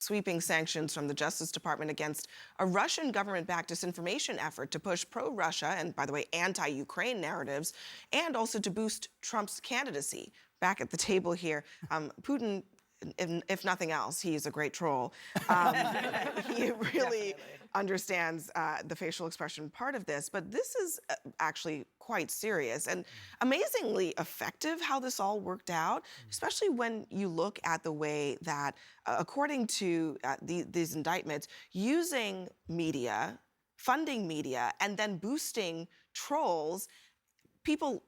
Sweeping sanctions from the Justice Department against a Russian government-backed disinformation effort to push pro-Russia and, by the way, anti-Ukraine narratives, and also to boost Trump's candidacy. Back at the table here, Putin, if nothing else, he's a great troll. He really understands the facial expression part of this, but this is actually quite serious and amazingly effective how this all worked out, especially when you look at the way that, according to these indictments, using media, funding media, and then boosting trolls, people,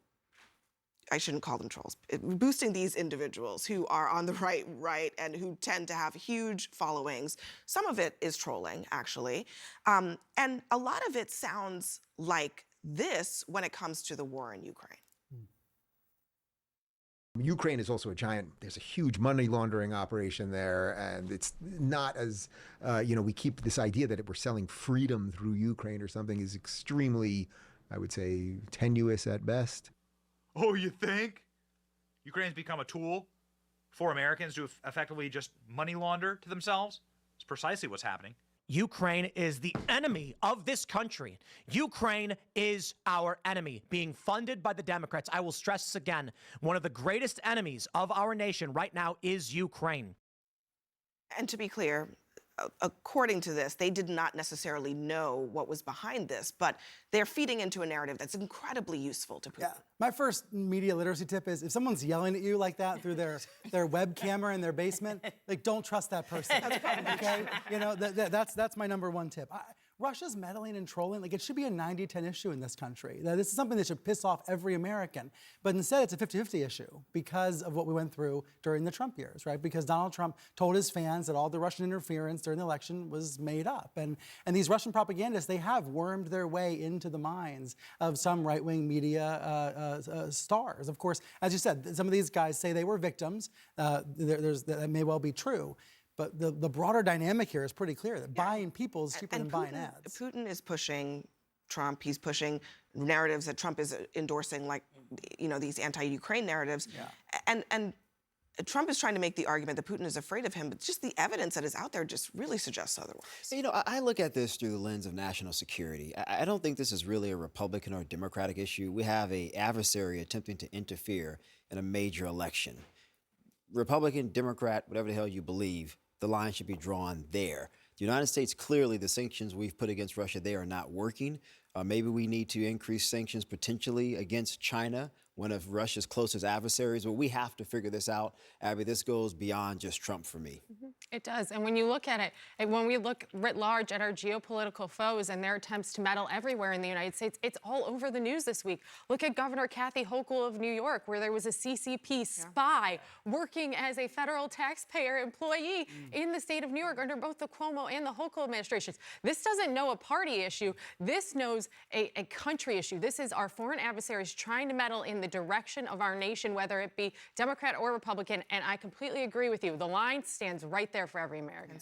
I shouldn't call them trolls, boosting these individuals who are on the right, and who tend to have huge followings. Some of it is trolling, actually. And a lot of it sounds like this when it comes to the war in Ukraine. Ukraine is also a giant, there's a huge money laundering operation there, and it's not as, we keep this idea that we're selling freedom through Ukraine or something is extremely, I would say, tenuous at best. Oh, you think? Ukraine's become a tool for Americans to effectively just money launder to themselves? It's precisely what's happening. Ukraine is the enemy of this country. Ukraine is our enemy, being funded by the Democrats. I will stress this again. One of the greatest enemies of our nation right now is Ukraine. And to be clear, according to this, they did not necessarily know what was behind this, but they're feeding into a narrative that's incredibly useful to Putin. Yeah. My first media literacy tip is if someone's yelling at you like that through their web camera in their basement, like, don't trust that person. Okay? That's my number one tip. Russia's meddling and trolling, like, it should be a 90-10 issue in this country. Now, this is something that should piss off every American. But instead, it's a 50-50 issue because of what we went through during the Trump years, right? Because Donald Trump told his fans that all the Russian interference during the election was made up. And these Russian propagandists, they have wormed their way into the minds of some right-wing media stars. Of course, as you said, some of these guys say they were victims. That may well be true. But the broader dynamic here is pretty clear, that buying people is cheaper than buying ads. Putin is pushing Trump. He's pushing narratives that Trump is endorsing, like, these anti-Ukraine narratives. Yeah. And Trump is trying to make the argument that Putin is afraid of him, but just the evidence that is out there just really suggests otherwise. I look at this through the lens of national security. I don't think this is really a Republican or Democratic issue. We have an adversary attempting to interfere in a major election. Republican, Democrat, whatever the hell you believe, the line should be drawn there. The United States, clearly, the sanctions we've put against Russia, they are not working. Maybe we need to increase sanctions potentially against China, one of Russia's closest adversaries. But we have to figure this out. Abby, this goes beyond just Trump for me. It does. And when you look at it, and when we look writ large at our geopolitical foes and their attempts to meddle everywhere in the United States, it's all over the news this week. Look at Governor Kathy Hochul of New York, where there was a CCP spy working as a federal taxpayer employee in the state of New York under both the Cuomo and the Hochul administrations. This doesn't know a party issue. This knows a country issue. This is our foreign adversaries trying to meddle in the direction of our nation, whether it be Democrat or Republican. And I completely agree with you. The line stands right there for every American.